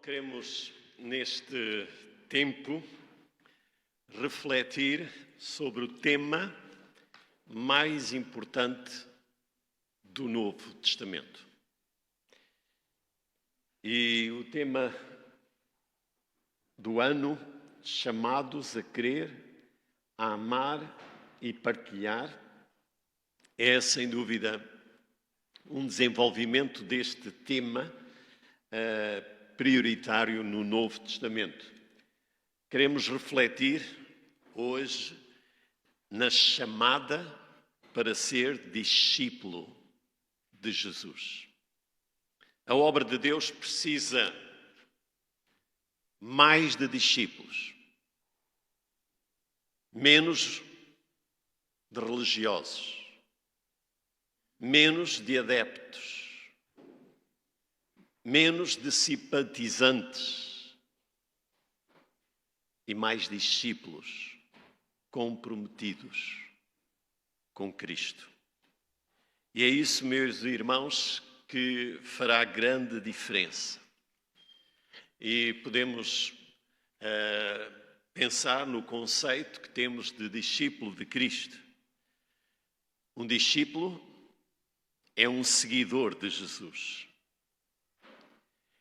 Queremos, neste tempo, refletir sobre o tema mais importante do Novo Testamento. E o tema do ano, chamados a crer, a amar e partilhar, é, sem dúvida, um desenvolvimento deste tema prioritário no Novo Testamento. Queremos refletir hoje na chamada para ser discípulo de Jesus. A obra de Deus precisa mais de discípulos, menos de religiosos, menos de adeptos, menos de simpatizantes e mais discípulos comprometidos com Cristo. E é isso, meus irmãos, que fará grande diferença. E podemos pensar no conceito que temos de discípulo de Cristo. Um discípulo é um seguidor de Jesus.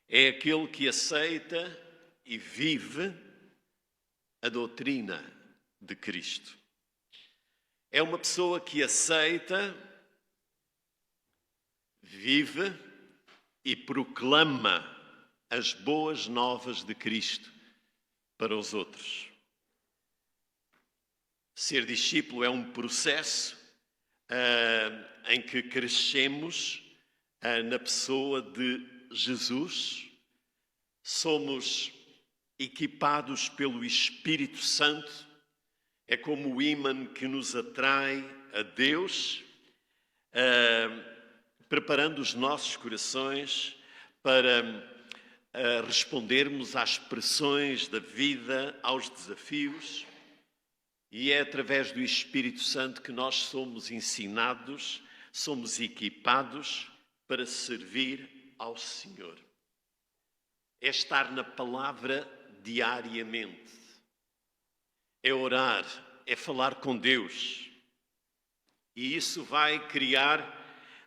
É aquele que aceita e vive a doutrina de Cristo. É uma pessoa que aceita, vive e proclama as boas novas de Cristo para os outros. Ser discípulo é um processo em que crescemos na pessoa de Jesus. Somos equipados pelo Espírito Santo. É como o ímã que nos atrai a Deus, preparando os nossos corações para respondermos às pressões da vida, aos desafios. E é através do Espírito Santo que nós somos ensinados, somos equipados para servir ao Senhor. É estar na palavra diariamente. É orar, é falar com Deus. E isso vai criar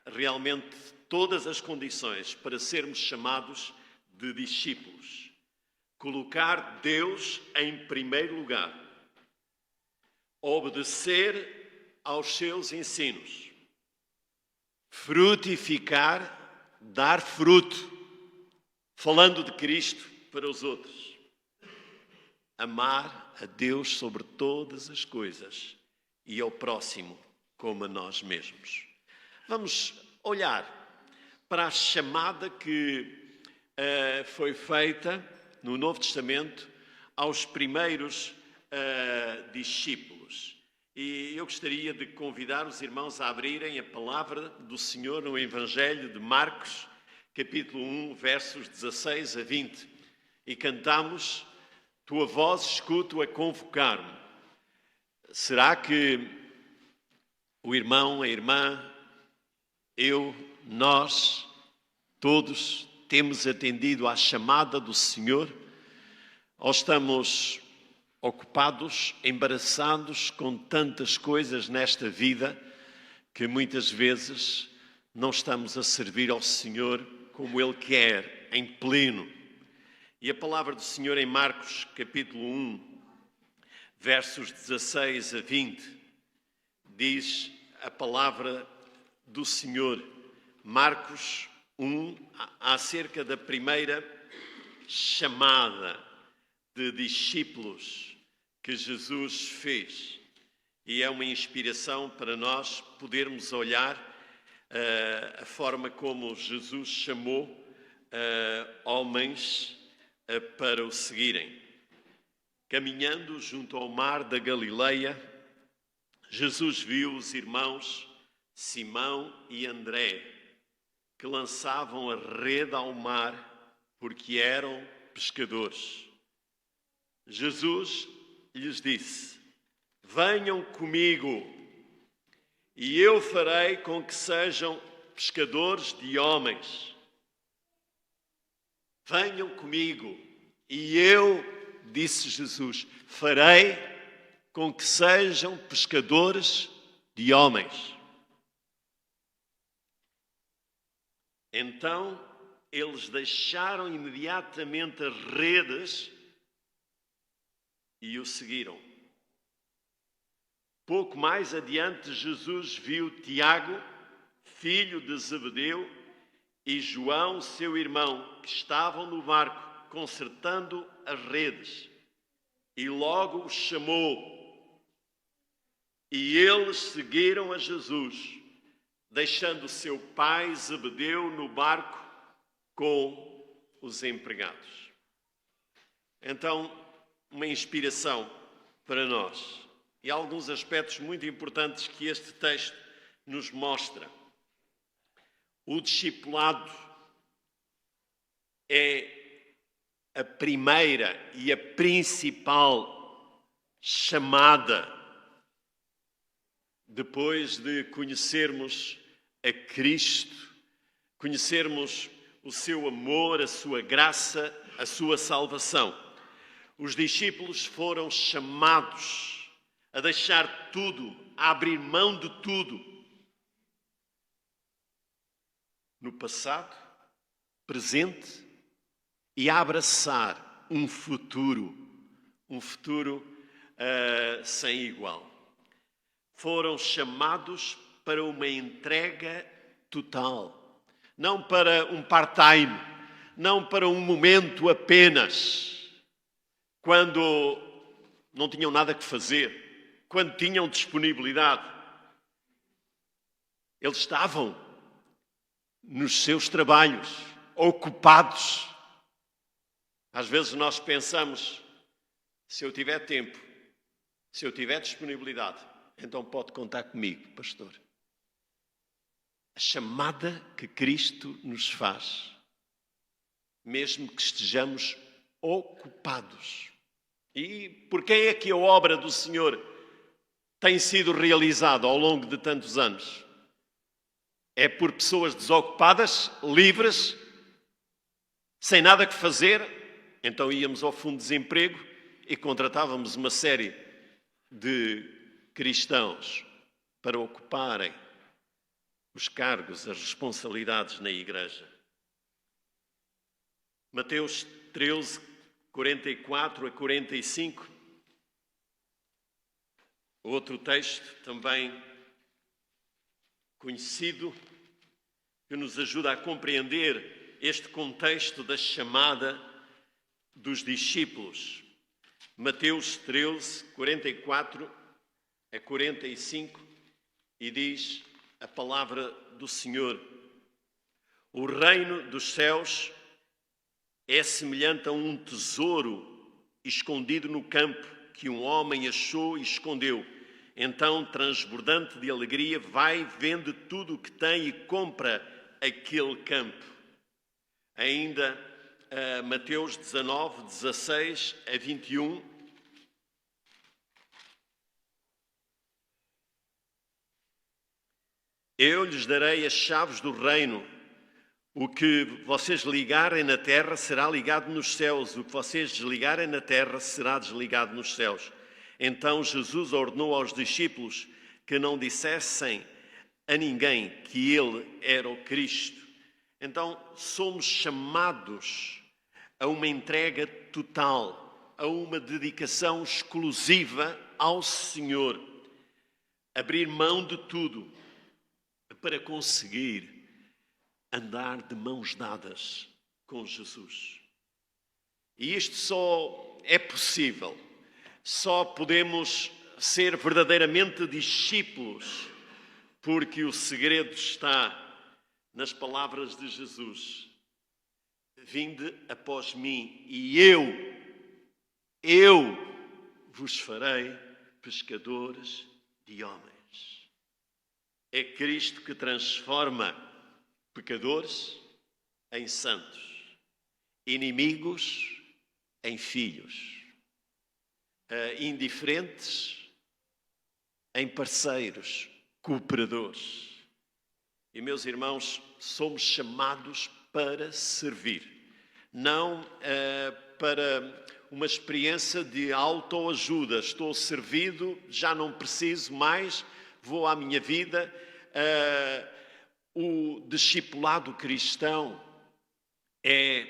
realmente todas as condições para sermos chamados de discípulos. Colocar Deus em primeiro lugar. Obedecer aos seus ensinos. Frutificar, dar fruto, falando de Cristo para os outros. Amar a Deus sobre todas as coisas e ao próximo como a nós mesmos. Vamos olhar para a chamada que foi feita no Novo Testamento aos primeiros discípulos. E eu gostaria de convidar os irmãos a abrirem a palavra do Senhor no Evangelho de Marcos, capítulo 1, versos 16 a 20. E cantamos: Tua voz escuto a convocar-me. Será que o irmão, a irmã, eu, nós, todos temos atendido à chamada do Senhor? Ou estamos ocupados, embaraçados com tantas coisas nesta vida que muitas vezes não estamos a servir ao Senhor como Ele quer, em pleno? E a palavra do Senhor em Marcos, capítulo 1, versos 16 a 20, diz a palavra do Senhor. Marcos 1, acerca da primeira chamada de discípulos que Jesus fez. E é uma inspiração para nós podermos olhar a forma como Jesus chamou homens para o seguirem. Caminhando junto ao mar da Galileia, Jesus viu os irmãos Simão e André, que lançavam a rede ao mar porque eram pescadores. Jesus lhes disse: Venham comigo e eu farei com que sejam pescadores de homens. venham comigo e eu, disse Jesus, farei com que sejam pescadores de homens. Então eles deixaram imediatamente as redes e o seguiram. Pouco mais adiante, Jesus viu Tiago, filho de Zebedeu, e João, seu irmão, que estavam no barco consertando as redes, e logo os chamou. E eles seguiram a Jesus, deixando seu pai Zebedeu no barco com os empregados. Então, uma inspiração para nós e alguns aspectos muito importantes que este texto nos mostra. O discipulado é a primeira e a principal chamada depois de conhecermos a Cristo, conhecermos o seu amor, a sua graça, a sua salvação. Os discípulos foram chamados a deixar tudo, a abrir mão de tudo. No passado, presente e a abraçar um futuro sem igual. Foram chamados para uma entrega total, não para um part-time, não para um momento apenas, quando não tinham nada que fazer, quando tinham disponibilidade. Eles estavam nos seus trabalhos, ocupados. Às vezes nós pensamos, se eu tiver tempo, se eu tiver disponibilidade, então pode contar comigo, pastor. A chamada que Cristo nos faz, mesmo que estejamos ocupados. E por quem é que a obra do Senhor tem sido realizada ao longo de tantos anos? É por pessoas desocupadas, livres, sem nada que fazer. Então íamos ao fundo de desemprego e contratávamos uma série de cristãos para ocuparem os cargos, as responsabilidades na igreja. Mateus 13, 44 a 45. Outro texto também conhecido, que nos ajuda a compreender este contexto da chamada dos discípulos. Mateus 13, 44 a 45, e diz a palavra do Senhor: o reino dos céus é semelhante a um tesouro escondido no campo, que um homem achou e escondeu. Então, transbordante de alegria, vai, vende tudo o que tem e compra aquele campo. Ainda Mateus 19, 16 a 21. Eu lhes darei as chaves do reino. O que vocês ligarem na terra será ligado nos céus. O que vocês desligarem na terra será desligado nos céus. Então Jesus ordenou aos discípulos que não dissessem a ninguém que ele era o Cristo. Então somos chamados a uma entrega total, a uma dedicação exclusiva ao Senhor. Abrir mão de tudo para conseguir andar de mãos dadas com Jesus. E isto só é possível, só podemos ser verdadeiramente discípulos, porque o segredo está nas palavras de Jesus: vinde após mim e eu vos farei pescadores de homens. É Cristo que transforma pecadores em santos, inimigos em filhos, indiferentes em parceiros, cooperadores. E, meus irmãos, somos chamados para servir. não para uma experiência de autoajuda. Estou servido, já não preciso mais, vou à minha vida. O discipulado cristão é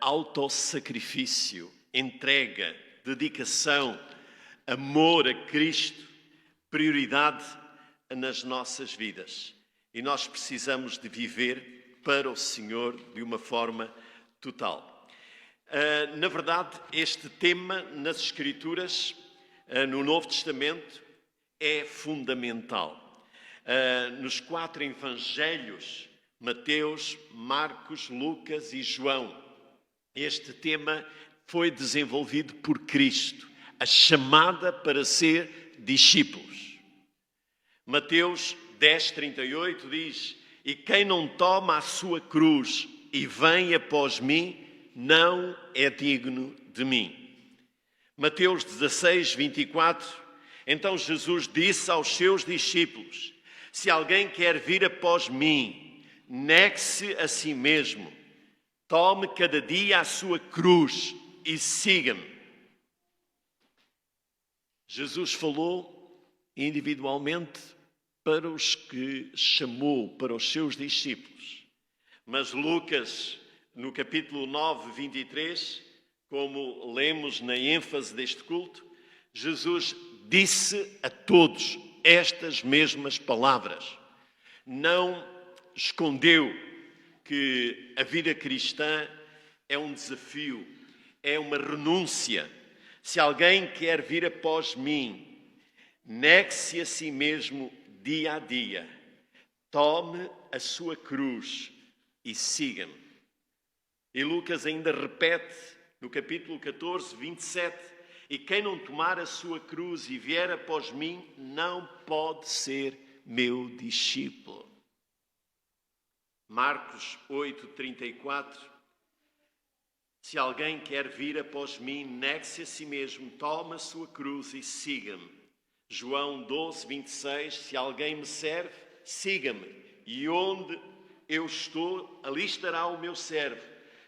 autossacrifício, entrega, dedicação, amor a Cristo, prioridade nas nossas vidas. E nós precisamos de viver para o Senhor de uma forma total. Na verdade, este tema nas Escrituras, no Novo Testamento, é fundamental. Nos 4 evangelhos, Mateus, Marcos, Lucas e João, este tema foi desenvolvido por Cristo, a chamada para ser discípulos. Mateus 10:38 diz: "E quem não toma a sua cruz e vem após mim, não é digno de mim." Mateus 16:24, então Jesus disse aos seus discípulos: "Se alguém quer vir após mim, negue-se a si mesmo, tome cada dia a sua cruz e siga-me." Jesus falou individualmente para os que chamou, para os seus discípulos. Mas Lucas, no capítulo 9, 23, como lemos na ênfase deste culto, Jesus disse a todos estas mesmas palavras. Não escondeu que a vida cristã é um desafio, é uma renúncia. Se alguém quer vir após mim, negue-se a si mesmo dia a dia, tome a sua cruz e siga-me. E Lucas ainda repete no capítulo 14, 27, "E quem não tomar a sua cruz e vier após mim, não pode ser meu discípulo." Marcos 8, 34, "Se alguém quer vir após mim, negue-se a si mesmo, tome a sua cruz e siga-me." João 12, 26, "Se alguém me serve, siga-me, e onde eu estou, ali estará o meu servo.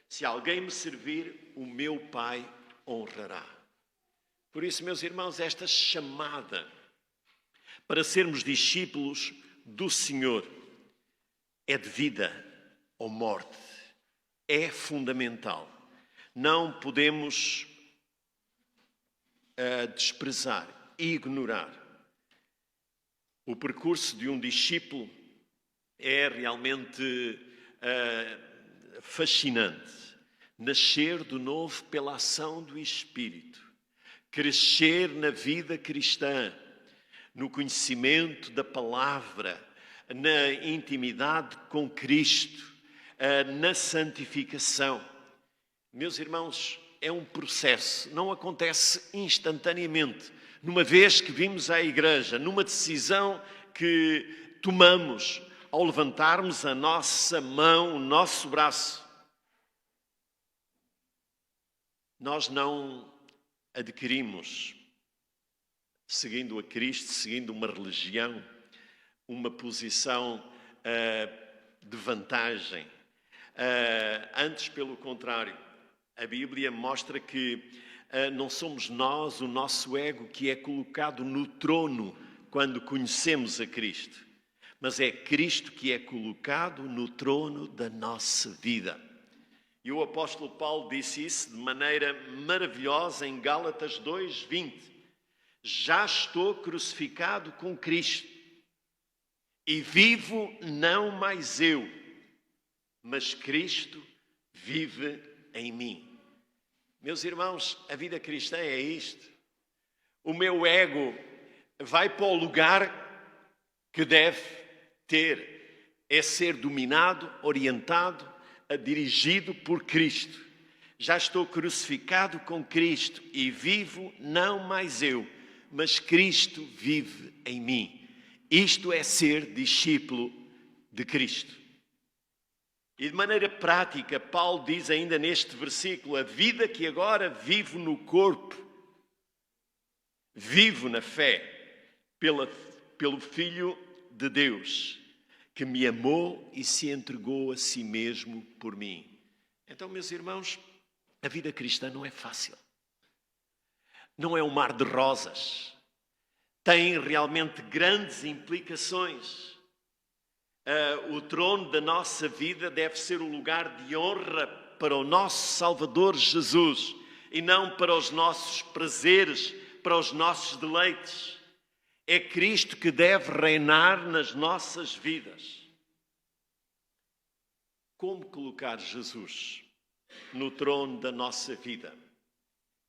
Se alguém me servir, o meu Pai honrará." Por isso, meus irmãos, esta chamada para sermos discípulos do Senhor é de vida ou morte, é fundamental. Não podemos desprezar, ignorar. O percurso de um discípulo é realmente fascinante. Nascer de novo pela ação do Espírito, crescer na vida cristã, no conhecimento da palavra, na intimidade com Cristo, na santificação. Meus irmãos, é um processo, não acontece instantaneamente. Numa vez que vimos à igreja, numa decisão que tomamos ao levantarmos a nossa mão, o nosso braço, nós não adquirimos, seguindo a Cristo, seguindo uma religião, uma posição de vantagem. Antes, pelo contrário, a Bíblia mostra que não somos nós, o nosso ego, que é colocado no trono quando conhecemos a Cristo, mas é Cristo que é colocado no trono da nossa vida. E o apóstolo Paulo disse isso de maneira maravilhosa em Gálatas 2:20. "Já estou crucificado com Cristo, e vivo não mais eu, mas Cristo vive em mim." Meus irmãos, a vida cristã é isto. O meu ego vai para o lugar que deve ter. É ser dominado, orientado, dirigido por Cristo. Já estou crucificado com Cristo e vivo não mais eu, mas Cristo vive em mim. Isto é ser discípulo de Cristo. E de maneira prática, Paulo diz ainda neste versículo: "A vida que agora vivo no corpo, vivo na fé, pelo Filho de Deus, que me amou e se entregou a si mesmo por mim." Então, meus irmãos, a vida cristã não é fácil. Não é um mar de rosas. Tem realmente grandes implicações. O trono da nossa vida deve ser o lugar de honra para o nosso Salvador Jesus e não para os nossos prazeres, para os nossos deleites. É Cristo que deve reinar nas nossas vidas. Como colocar Jesus no trono da nossa vida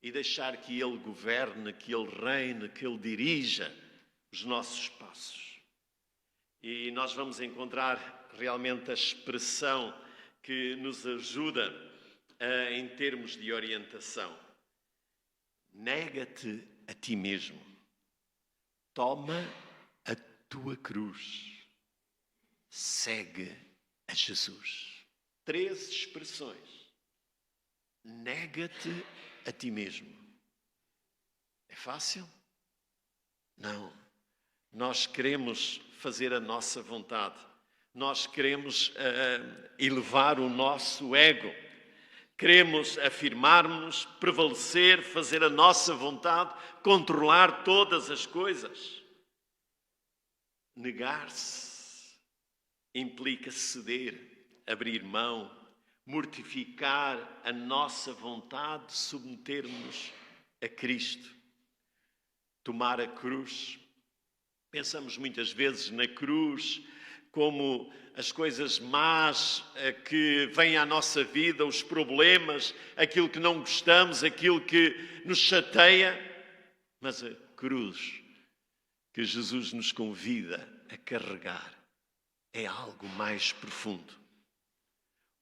e deixar que Ele governe, que Ele reine, que Ele dirija os nossos passos? E nós vamos encontrar realmente a expressão que nos ajuda em termos de orientação. Nega-te a ti mesmo. Toma a tua cruz. Segue a Jesus. 3 expressões. Nega-te a ti mesmo. É fácil? Não. Nós queremos fazer a nossa vontade. Nós queremos elevar o nosso ego. Queremos afirmar-nos, prevalecer, fazer a nossa vontade, controlar todas as coisas. Negar-se implica ceder, abrir mão, mortificar a nossa vontade, submeter-nos a Cristo. Tomar a cruz. Pensamos muitas vezes na cruz como as coisas más que vêm à nossa vida, os problemas, aquilo que não gostamos, aquilo que nos chateia. Mas a cruz que Jesus nos convida a carregar é algo mais profundo.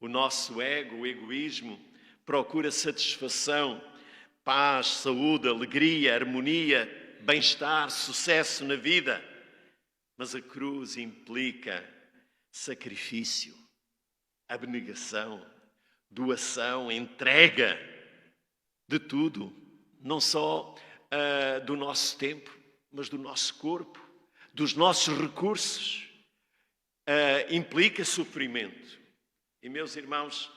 O nosso ego, o egoísmo, procura satisfação, paz, saúde, alegria, harmonia, bem-estar, sucesso na vida. Mas a cruz implica sacrifício, abnegação, doação, entrega de tudo. Não só do nosso tempo, mas do nosso corpo, dos nossos recursos. Implica sofrimento. E, meus irmãos,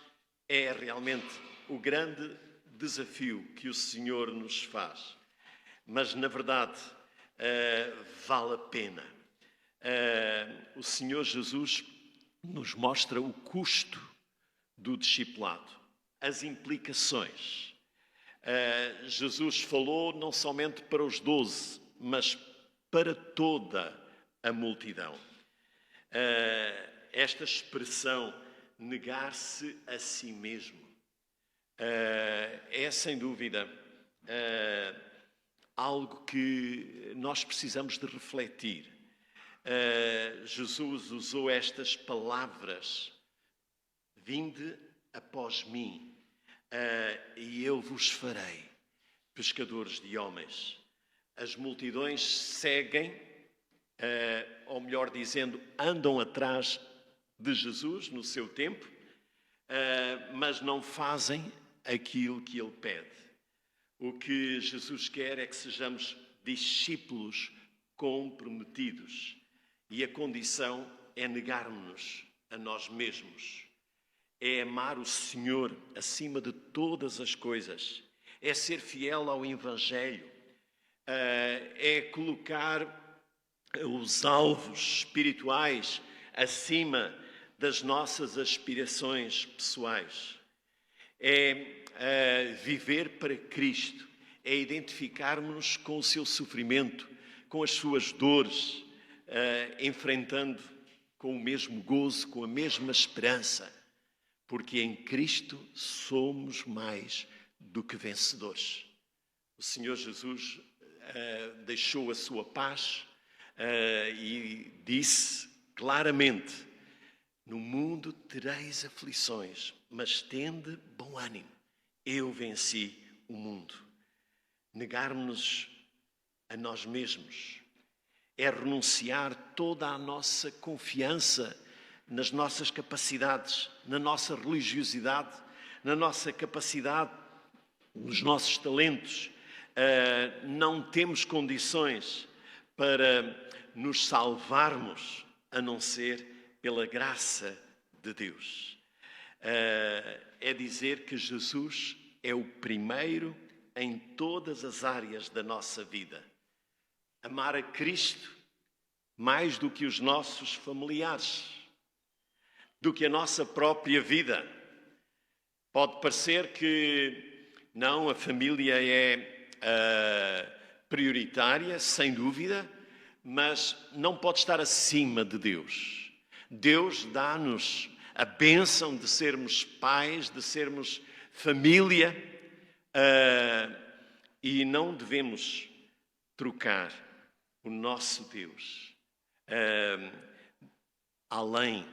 é realmente o grande desafio que o Senhor nos faz. Mas, na verdade, vale a pena. O Senhor Jesus nos mostra o custo do discipulado, as implicações. Jesus falou não somente para os 12, mas para toda a multidão. Esta expressão, negar-se a si mesmo, é sem dúvida algo que nós precisamos de refletir. Jesus usou estas palavras: vinde após mim, e eu vos farei pescadores de homens. As multidões seguem, ou melhor dizendo, andam atrás de Jesus no seu tempo, mas não fazem aquilo que Ele pede. O que Jesus quer é que sejamos discípulos comprometidos. E a condição é negarmos-nos a nós mesmos. É amar o Senhor acima de todas as coisas. É ser fiel ao Evangelho. É colocar os alvos espirituais acima das nossas aspirações pessoais. É viver para Cristo. É identificarmos-nos com o seu sofrimento, com as suas dores, enfrentando com o mesmo gozo, com a mesma esperança, porque em Cristo somos mais do que vencedores. O Senhor Jesus deixou a sua paz e disse claramente: no mundo tereis aflições, mas tende bom ânimo, eu venci o mundo. Negarmos-nos a nós mesmos é renunciar toda a nossa confiança nas nossas capacidades, na nossa religiosidade, na nossa capacidade, nos nossos talentos. Não temos condições para nos salvarmos, a não ser pela graça de Deus. é dizer que Jesus é o primeiro em todas as áreas da nossa vida. Amar a Cristo mais do que os nossos familiares, do que a nossa própria vida. Pode parecer que não, a família é prioritária, sem dúvida, mas não pode estar acima de Deus. Deus dá-nos a bênção de sermos pais, de sermos família, e não devemos trocar o nosso Deus além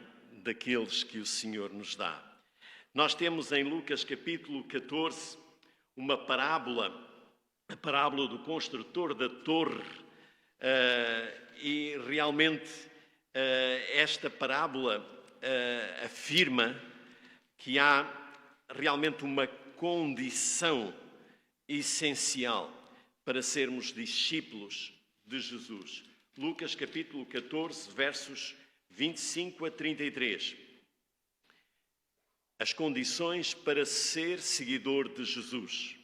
daqueles que o Senhor nos dá. Nós temos em Lucas capítulo 14 uma parábola, a parábola do construtor da torre, e realmente esta parábola afirma que há realmente uma condição essencial para sermos discípulos de Jesus. Lucas capítulo 14, versos 25 a 33. As condições para ser seguidor de Jesus.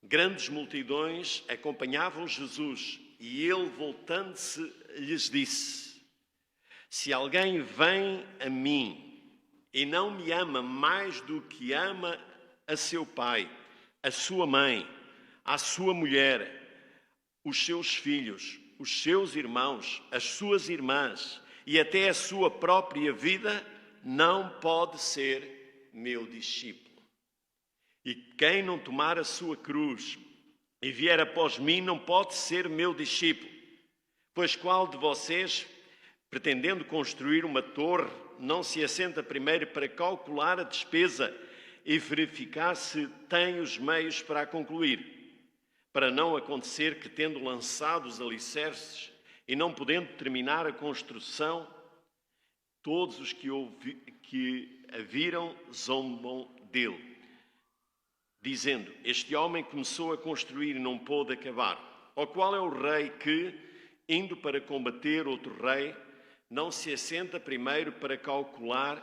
Grandes multidões acompanhavam Jesus e ele, voltando-se, lhes disse: se alguém vem a mim e não me ama mais do que ama a seu pai, a sua mãe, a sua mulher, os seus filhos, os seus irmãos, as suas irmãs e até a sua própria vida, não pode ser meu discípulo. E quem não tomar a sua cruz e vier após mim, não pode ser meu discípulo. Pois qual de vocês, pretendendo construir uma torre, não se assenta primeiro para calcular a despesa e verificar se tem os meios para a concluir? Para não acontecer que, tendo lançado os alicerces e não podendo terminar a construção, todos os que a viram zombam dele, dizendo: este homem começou a construir e não pôde acabar. Ou qual é o rei que, indo para combater outro rei, não se assenta primeiro para calcular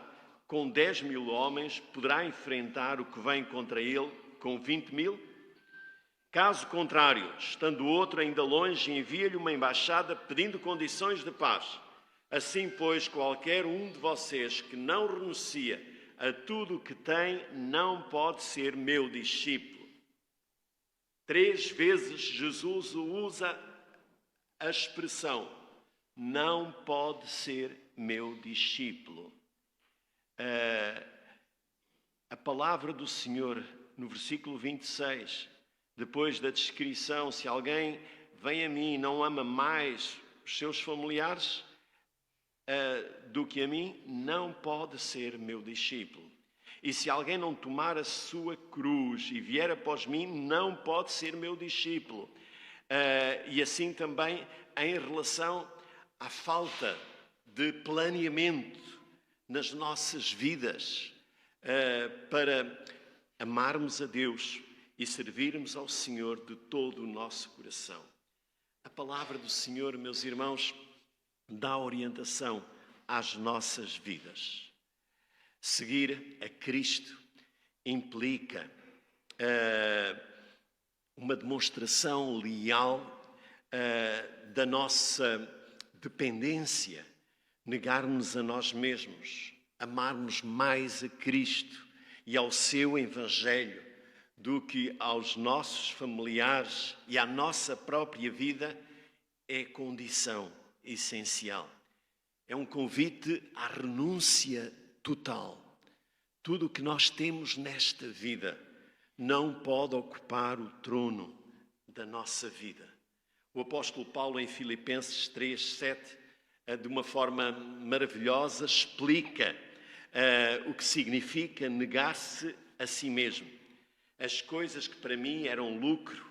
com 10.000 homens, poderá enfrentar o que vem contra ele com 20.000? Caso contrário, estando outro ainda longe, envia-lhe uma embaixada pedindo condições de paz. Assim, pois, qualquer um de vocês que não renuncia a tudo o que tem, não pode ser meu discípulo. 3 vezes Jesus usa a expressão: não pode ser meu discípulo. A palavra do Senhor, no versículo 26, depois da descrição: se alguém vem a mim e não ama mais os seus familiares do que a mim, não pode ser meu discípulo. E se alguém não tomar a sua cruz e vier após mim, não pode ser meu discípulo. E assim também em relação à falta de planeamento nas nossas vidas para amarmos a Deus e servirmos ao Senhor de todo o nosso coração. A palavra do Senhor, meus irmãos, dá orientação às nossas vidas. Seguir a Cristo implica uma demonstração leal da nossa dependência, negarmos a nós mesmos, amarmos mais a Cristo e ao seu Evangelho do que aos nossos familiares e à nossa própria vida, é condição essencial. É um convite à renúncia total. Tudo o que nós temos nesta vida não pode ocupar o trono da nossa vida. O apóstolo Paulo, em Filipenses 3:7, de uma forma maravilhosa, explica o que significa negar-se a si mesmo. As coisas que para mim eram lucro,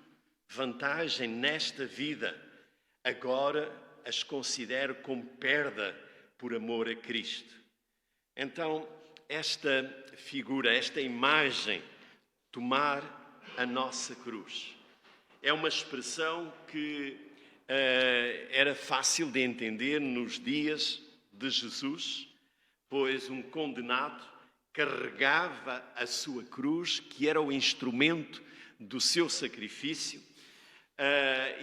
vantagem nesta vida, agora as considero como perda por amor a Cristo. Então, esta figura, esta imagem, tomar a nossa cruz, é uma expressão que era fácil de entender nos dias de Jesus, pois um condenado carregava a sua cruz, que era o instrumento do seu sacrifício,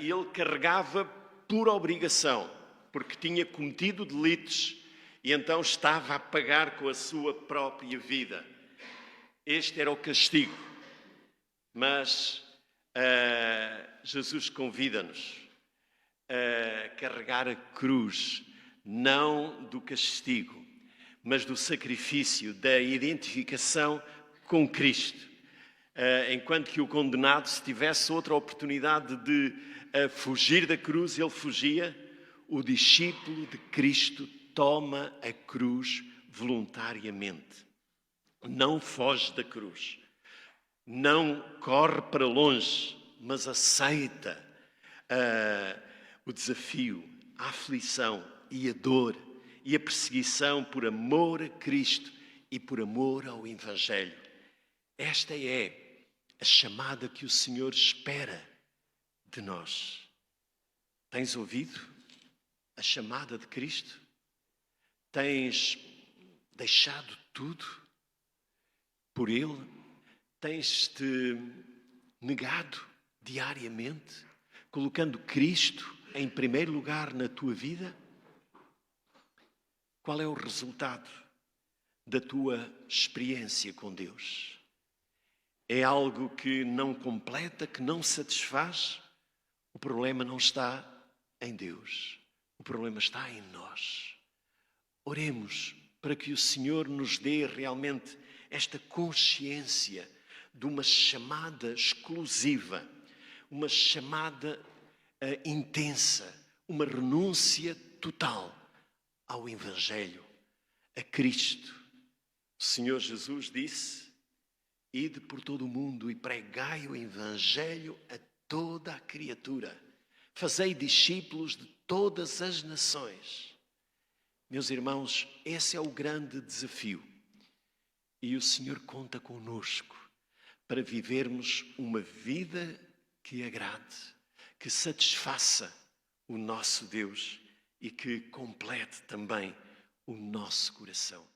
e ele carregava por obrigação, porque tinha cometido delitos e então estava a pagar com a sua própria vida. Este era o castigo. Mas Jesus convida-nos a carregar a cruz, não do castigo, mas do sacrifício, da identificação com Cristo. Enquanto que o condenado, se tivesse outra oportunidade de fugir da cruz, ele fugia, o discípulo de Cristo toma a cruz voluntariamente. Não foge da cruz, não corre para longe, mas aceita o desafio, a aflição e a dor e a perseguição por amor a Cristo e por amor ao Evangelho. Esta é a chamada que o Senhor espera de nós. Tens ouvido a chamada de Cristo? Tens deixado tudo por Ele? Tens-te negado diariamente, colocando Cristo em primeiro lugar na tua vida? Qual é o resultado da tua experiência com Deus? É algo que não completa, que não satisfaz? O problema não está em Deus, o problema está em nós. Oremos para que o Senhor nos dê realmente esta consciência de uma chamada exclusiva, uma chamada intensa, uma renúncia total ao Evangelho, a Cristo. O Senhor Jesus disse: ide por todo o mundo e pregai o Evangelho a toda a criatura. Fazei discípulos de todas as nações. Meus irmãos, esse é o grande desafio. E o Senhor conta conosco para vivermos uma vida que agrade, que satisfaça o nosso Deus e que complete também o nosso coração.